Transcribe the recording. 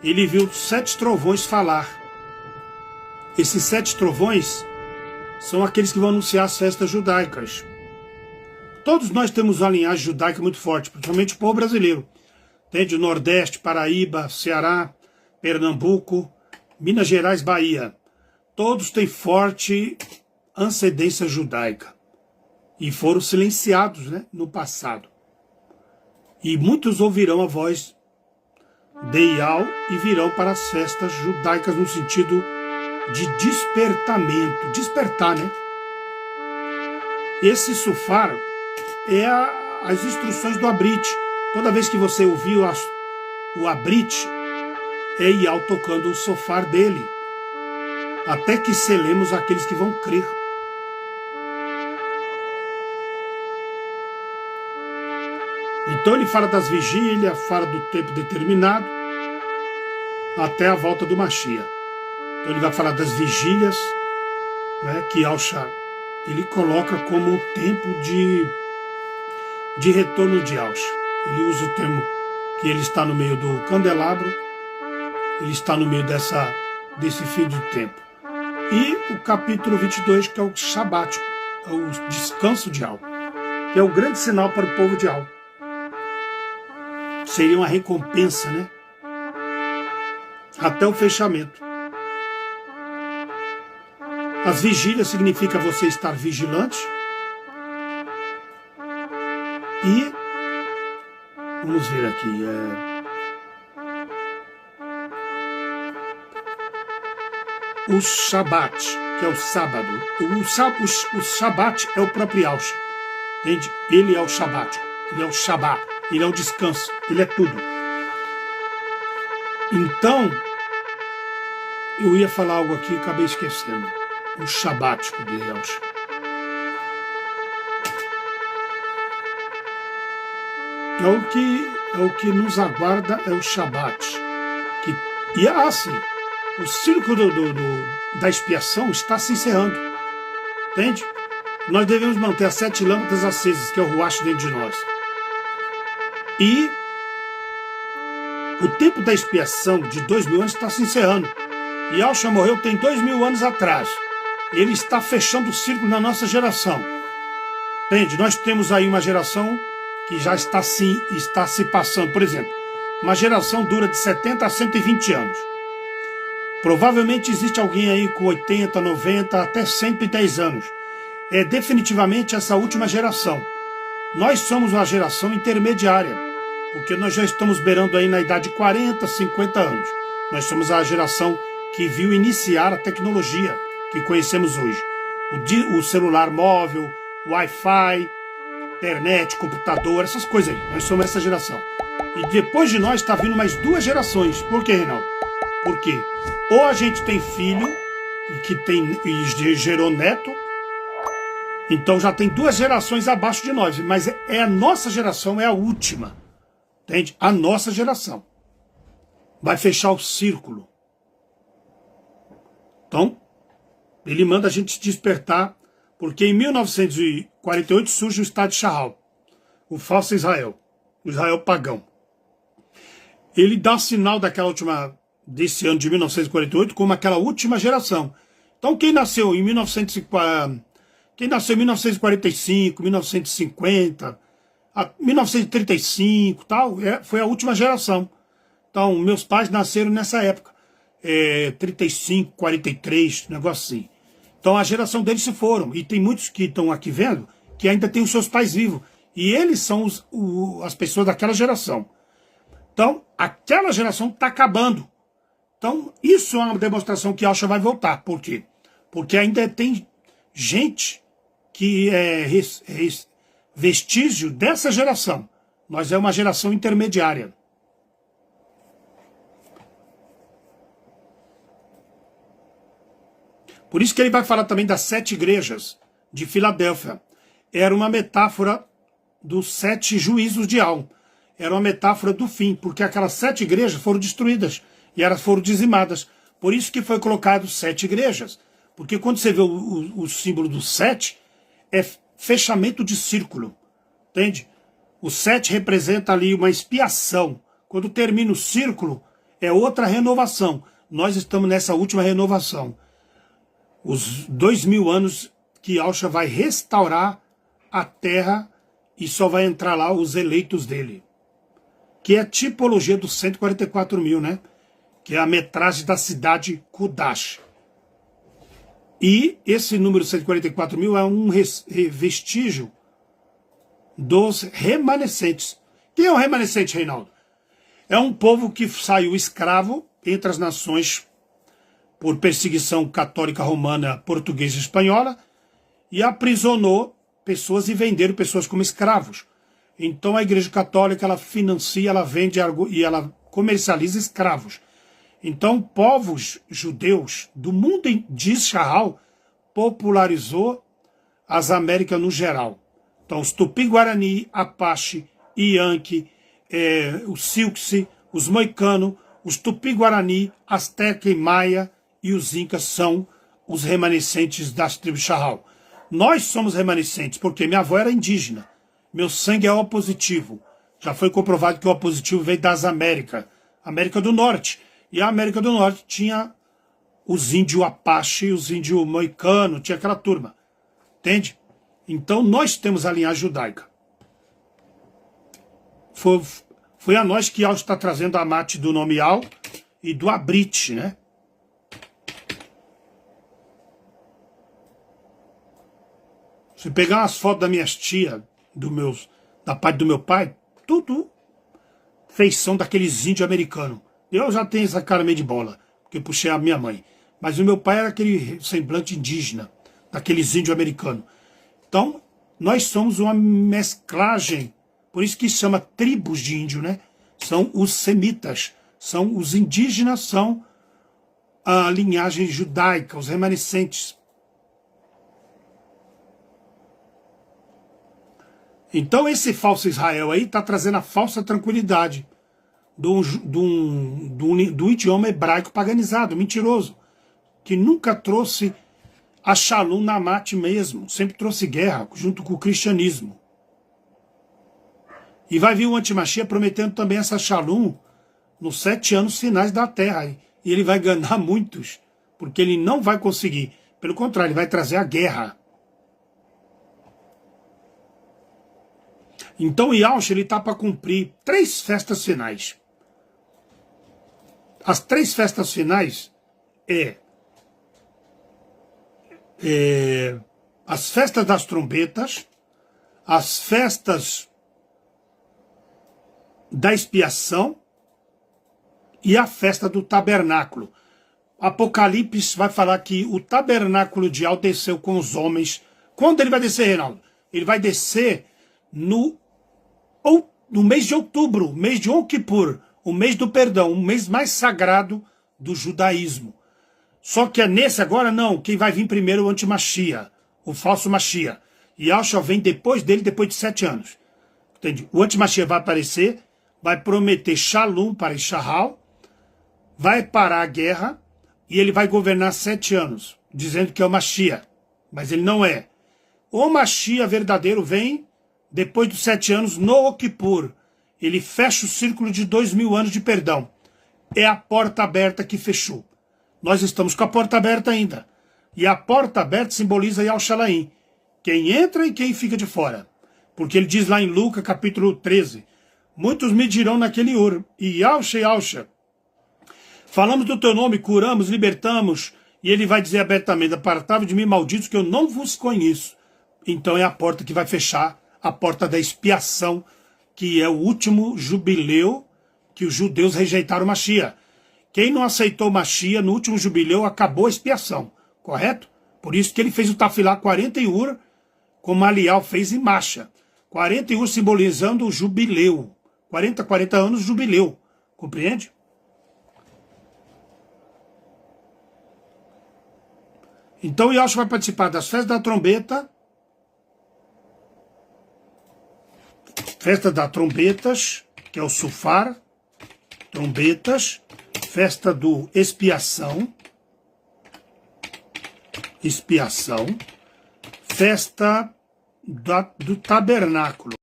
ele viu 7 trovões falar. Esses 7 trovões são aqueles que vão anunciar as festas judaicas. Todos nós temos uma linhagem judaica muito forte, principalmente o povo brasileiro. Entende? Nordeste, Paraíba, Ceará, Pernambuco, Minas Gerais, Bahia. Todos têm forte ascendência judaica. E foram silenciados, né, no passado. E muitos ouvirão a voz de Ial e virão para as festas judaicas no sentido de despertamento. Despertar, né? Esse sufar é as instruções do Abrit. Toda vez que você ouviu o Abrit, é Ial tocando o sofar dele. Até que selemos aqueles que vão crer. Então ele fala das vigílias, fala do tempo determinado, até a volta do Mashiach. Então ele vai falar das vigílias, né, que Alcha ele coloca como o tempo de retorno de Alcha. Ele usa o termo que ele está no meio do candelabro, ele está no meio desse fim de tempo. E o capítulo 22, que é o Shabat, é o descanso de Al, que é o grande sinal para o povo de Al. Seria uma recompensa, né? Até o fechamento. As vigílias significa você estar vigilante. E vamos ver aqui. O Shabat, que é o sábado. O Shabat é o próprio Yahshua. Entende? Ele é o Shabat. Ele é o Shabbat. Ele é o descanso. Ele é tudo. Então, eu ia falar algo aqui e acabei esquecendo. O Shabático de Yahshua. É o que nos aguarda, é o Shabat. E assim, o círculo da expiação está se encerrando. Entende? Nós devemos manter as 7 lâmpadas acesas, que é o Ruach dentro de nós. E o tempo da expiação de 2000 anos está se encerrando. E Yahshua morreu tem 2000 anos atrás. Ele está fechando o círculo na nossa geração. Entende? Nós temos aí uma geração que já está se passando. Por exemplo, uma geração dura de 70 a 120 anos. Provavelmente existe alguém aí com 80, 90, até 110 anos. É definitivamente essa última geração. Nós somos uma geração intermediária, porque nós já estamos beirando aí na idade de 40, 50 anos. Nós somos a geração que viu iniciar a tecnologia que conhecemos hoje. O celular móvel, o Wi-Fi, internet, computador, essas coisas aí. Nós somos essa geração. E depois de nós está vindo mais 2 gerações. Por quê, Reinaldo? Porque ou a gente tem filho e gerou neto, então já tem 2 gerações abaixo de nós, mas a nossa geração é a última. Entende? A nossa geração vai fechar o círculo. Então, ele manda a gente despertar, porque em 1948 surge o Estado de Israel, o falso Israel, o Israel pagão. Ele dá sinal desse ano de 1948 como aquela última geração. Então quem nasceu em 1945, 1950, 1935, tal, foi a última geração. Então meus pais nasceram nessa época, 35, 43, negócio assim. Então a geração deles se foram, e tem muitos que estão aqui vendo que ainda têm os seus pais vivos, e eles são as pessoas daquela geração. Então aquela geração está acabando. Então isso é uma demonstração que Yahshua vai voltar. Por quê? Porque ainda tem gente que é vestígio dessa geração. Nós é uma geração intermediária. Por isso que ele vai falar também das 7 igrejas de Filadélfia. Era uma metáfora dos 7 juízos de Al. Era uma metáfora do fim, porque aquelas 7 igrejas foram destruídas e elas foram dizimadas. Por isso que foi colocado 7 igrejas. Porque quando você vê o símbolo do 7, é fechamento de círculo. Entende? O 7 representa ali uma expiação. Quando termina o círculo, é outra renovação. Nós estamos nessa última renovação. Os 2000 anos que Yahushua vai restaurar a terra e só vai entrar lá os eleitos dele. Que é a tipologia dos 144 mil, né? Que é a metragem da cidade Kudash. E esse número 144 mil é um vestígio dos remanescentes. Quem é o remanescente, Reinaldo? É um povo que saiu escravo entre as nações por perseguição católica romana, portuguesa e espanhola e aprisionou pessoas e venderam pessoas como escravos. Então a Igreja Católica ela financia, ela vende e ela comercializa escravos. Então povos judeus do mundo de Israel popularizou as Américas no geral. Então os Tupi-Guarani, Apache, Yankee, os Silkse, os Moicano, os Tupi-Guarani, Azteca e Maia e os Incas são os remanescentes das tribos Charral. Nós somos remanescentes porque minha avó era indígena. Meu sangue é O positivo. Já foi comprovado que o O positivo veio das Américas, América do Norte. E a América do Norte tinha os índios Apache, os índios Moicano, tinha aquela turma. Entende? Então nós temos a linhagem judaica. Foi a nós que Al está trazendo a mate do nome Al e do Abrit, né? Se pegar umas fotos das minhas tias, da parte do meu pai, tudo feição daqueles índios americanos. Eu já tenho essa cara meio de bola, porque eu puxei a minha mãe. Mas o meu pai era aquele semblante indígena, daqueles índios americanos. Então, nós somos uma mesclagem, por isso que chama tribos de índio, né? São os semitas, são os indígenas, são a linhagem judaica, os remanescentes. Então esse falso Israel aí está trazendo a falsa tranquilidade do idioma hebraico paganizado, mentiroso, que nunca trouxe a Shalom na mate mesmo, sempre trouxe guerra junto com o cristianismo. E vai vir o Antimachia prometendo também essa Shalom nos 7 anos finais da terra. E ele vai ganhar muitos, porque ele não vai conseguir. Pelo contrário, ele vai trazer a guerra. Então o Yahushua ele está para cumprir 3 festas finais. As 3 festas finais as festas das trombetas, as festas da expiação e a festa do tabernáculo. Apocalipse vai falar que o tabernáculo de Al desceu com os homens. Quando ele vai descer, Reinaldo? Ele vai descer no mês de outubro, mês de Yom Kippur, o mês do perdão, o mês mais sagrado do judaísmo. Só que é nesse agora não, quem vai vir primeiro é o Antimachia, o falso Machia. E Yahushua vem depois dele, depois de 7 anos. Entende? O Antimachia vai aparecer, vai prometer Shalom para Israel, vai parar a guerra e ele vai governar 7 anos, dizendo que é o Machia, mas ele não é. O Machia verdadeiro vem depois dos 7 anos no Yom Kippur. Ele fecha o círculo de 2000 anos de perdão. É a porta aberta que fechou. Nós estamos com a porta aberta ainda. E a porta aberta simboliza Yahushalaim. Quem entra e quem fica de fora. Porque ele diz lá em Lucas capítulo 13, muitos me dirão naquele ur, e Yahushua, falamos do teu nome, curamos, libertamos, e ele vai dizer abertamente, apartai-vos de mim, malditos, que eu não vos conheço. Então é a porta que vai fechar, a porta da expiação, que é o último jubileu que os judeus rejeitaram o Machia. Quem não aceitou o Machia, no último jubileu, acabou a expiação, correto? Por isso que ele fez o Tafilá 40 ur, como Alial fez em Masha. 40 ur simbolizando o jubileu. 40 anos jubileu. Compreende? Então o Yahushua vai participar das festas da trombeta, festa das trombetas, que é o Sufar, trombetas, festa do expiação, festa do tabernáculo.